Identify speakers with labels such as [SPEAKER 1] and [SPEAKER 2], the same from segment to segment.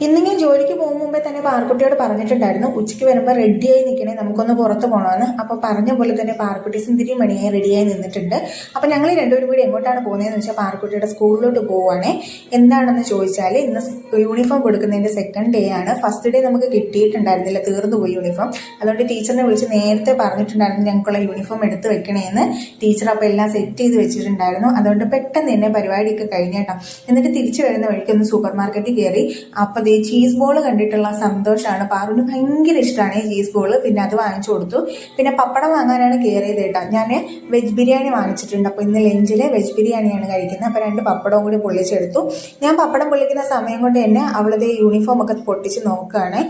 [SPEAKER 1] ഇന്ന് ഞാൻ ജോലിക്ക് പോകും മുമ്പേ തന്നെ പാർക്കുട്ടിയോട് പറഞ്ഞിട്ടുണ്ടായിരുന്നു ഉച്ചയ്ക്ക് വരുമ്പോൾ റെഡിയായി നിൽക്കണേ, നമുക്കൊന്ന് പുറത്ത് പോകണമെന്ന്. അപ്പോൾ പറഞ്ഞ പോലെ തന്നെ പാർക്കുട്ടി സുന്ദരി മണിയായി റെഡിയായി നിന്നിട്ടുണ്ട്. അപ്പോൾ ഞങ്ങൾ രണ്ടുപേരും കൂടി എങ്ങോട്ടാണ് പോകുന്നതെന്ന് വെച്ചാൽ പാർക്കുട്ടിയുടെ സ്കൂളിലോട്ട് പോവുകയാണേ. എന്താണെന്ന് ചോദിച്ചാൽ ഇന്ന് യൂണിഫോം കൊടുക്കുന്നതിൻ്റെ സെക്കൻഡ് ഡേ ആണ്. ഫസ്റ്റ് ഡേ നമുക്ക് കിട്ടിയിട്ടുണ്ടായിരുന്നില്ല, തീർന്നു പോയി യൂണിഫോം. അതുകൊണ്ട് ടീച്ചറിനെ വിളിച്ച് നേരത്തെ പറഞ്ഞിട്ടുണ്ടായിരുന്നു ഞങ്ങൾക്കുള്ള യൂണിഫോം എടുത്ത് വെക്കണേന്ന്. ടീച്ചർ അപ്പോൾ എല്ലാം സെറ്റ് ചെയ്ത് വെച്ചിട്ടുണ്ടായിരുന്നു. അതുകൊണ്ട് പെട്ടെന്ന് തന്നെ പരിപാടിയൊക്കെ കഴിഞ്ഞേട്ടാ. എന്നിട്ട് തിരിച്ചു വരുന്ന വഴിക്ക് ഒന്ന് സൂപ്പർ മാർക്കറ്റിൽ കയറി. അപ്പോൾ ചീസ് ബോൾ കണ്ടിട്ടുള്ള സന്തോഷമാണ്. പാറുവിന് ഭയങ്കര ഇഷ്ടമാണ് ഈ ചീസ് ബോൾ. പിന്നെ അത് വാങ്ങിച്ചു കൊടുത്തു. പിന്നെ പപ്പടം വാങ്ങാനാണ് കയറിയത് കേട്ടോ. ഞാൻ വെജ് ബിരിയാണി വാങ്ങിച്ചിട്ടുണ്ട്. അപ്പോൾ ഇന്ന് ലഞ്ചിൽ വെജ് ബിരിയാണിയാണ് കഴിക്കുന്നത്. അപ്പോൾ 2 പപ്പടവും കൂടി പൊള്ളിച്ചെടുത്തു. ഞാൻ പപ്പടം പൊള്ളിക്കുന്ന സമയം കൊണ്ട് തന്നെ അവളത് യൂണിഫോം ഒക്കെ പൊട്ടിച്ച് നോക്കുകയാണ്.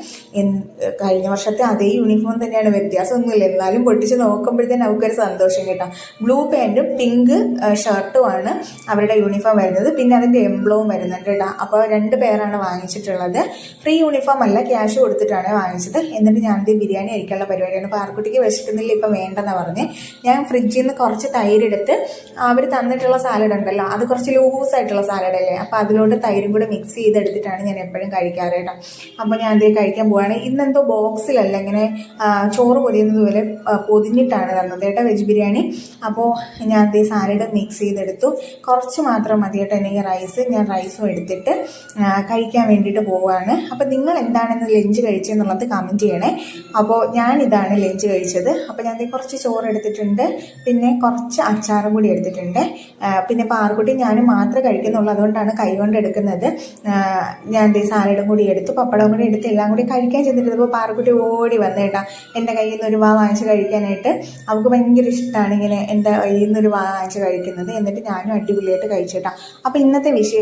[SPEAKER 1] കഴിഞ്ഞ വർഷത്തെ അതേ യൂണിഫോം തന്നെയാണ്, വ്യത്യാസമൊന്നുമില്ല. എന്നാലും പൊട്ടിച്ച് നോക്കുമ്പോഴത്തേനും അവൾക്കൊരു സന്തോഷം കേട്ടോ. ബ്ലൂ പാൻറ്റും പിങ്ക് ഷർട്ടുമാണ് അവരുടെ യൂണിഫോം വരുന്നത്. പിന്നെ അതിൻ്റെ എംബ്ലവും വരുന്നുണ്ട് കേട്ടോ. അപ്പോൾ 2 പേരാണ് വാങ്ങിച്ചിട്ടുള്ളത്. ഫ്രീ യൂണിഫോം അല്ല, ക്യാഷ് കൊടുത്തിട്ടാണ് വാങ്ങിച്ചത്. എന്നിട്ട് ഞാനത് ബിരിയാണി കഴിക്കാനുള്ള പരിപാടിയാണ്. പാർക്കുട്ടിക്ക് വിശക്കുന്നില്ല, ഇപ്പം വേണ്ടെന്ന് പറഞ്ഞ് ഞാൻ ഫ്രിഡ്ജിൽ നിന്ന് കുറച്ച് തൈരെടുത്ത് അവർ തന്നിട്ടുള്ള സാലഡ് ഉണ്ടല്ലോ, അത് കുറച്ച് ലൂസായിട്ടുള്ള സാലഡല്ലേ, അപ്പോൾ അതിലോട്ട് തൈരും കൂടെ മിക്സ് ചെയ്തെടുത്തിട്ടാണ് ഞാൻ എപ്പോഴും കഴിക്കാറ് കേട്ടോ. അപ്പോൾ ഞാൻ അതേ കഴിക്കാൻ പോവുകയാണ്. ഇന്നെന്തോ ബോക്സിലല്ല, ഇങ്ങനെ ചോറ് പൊതിയുന്നത് പോലെ പൊതിഞ്ഞിട്ടാണ് തന്നത് കേട്ടോ വെജ് ബിരിയാണി. അപ്പോൾ ഞാൻ അതേ സാലഡ് മിക്സ് ചെയ്തെടുത്തു. കുറച്ച് മാത്രം മതി കേട്ടോ എനിക്ക് റൈസ്. ഞാൻ റൈസും എടുത്തിട്ട് കഴിക്കാൻ വേണ്ടിയിട്ട് പോവുകയാണ്. അപ്പോൾ നിങ്ങൾ എന്താണെന്ന് ലഞ്ച് കഴിച്ചതെന്നുള്ളത് കമൻറ്റ് ചെയ്യണേ. അപ്പോൾ ഞാനിതാണ് ലഞ്ച് കഴിച്ചത്. അപ്പോൾ ഞാൻ കുറച്ച് ചോറ് എടുത്തിട്ടുണ്ട്, പിന്നെ കുറച്ച് അച്ചാറും കൂടി എടുത്തിട്ടുണ്ട്. പിന്നെ പാർക്കുട്ടി ഞാനും മാത്രമേ കഴിക്കുന്നുള്ളൂ, അതുകൊണ്ടാണ് കൈ കൊണ്ട് എടുക്കുന്നത്. ഞാൻ സാലഡും കൂടി എടുത്തു, പപ്പടവും കൂടി എടുത്ത് എല്ലാം കൂടി കഴിക്കാൻ ചെന്നിട്ടപ്പോൾ പാർക്കുട്ടി ഓടി വന്നേട്ടാ എൻ്റെ കയ്യിൽ നിന്ന് ഒരു വാ വാങ്ങിച്ച് കഴിക്കാനായിട്ട്. അവൾക്ക് ഭയങ്കര ഇഷ്ടമാണ് ഇങ്ങനെ എൻ്റെ കയ്യിൽ നിന്നൊരു വാ വാങ്ങിച്ച് കഴിക്കുന്നത്. എന്നിട്ട് ഞാനും അടിപൊളിയായിട്ട് കഴിച്ചേട്ടാ. അപ്പോൾ ഇന്നത്തെ വിഷയം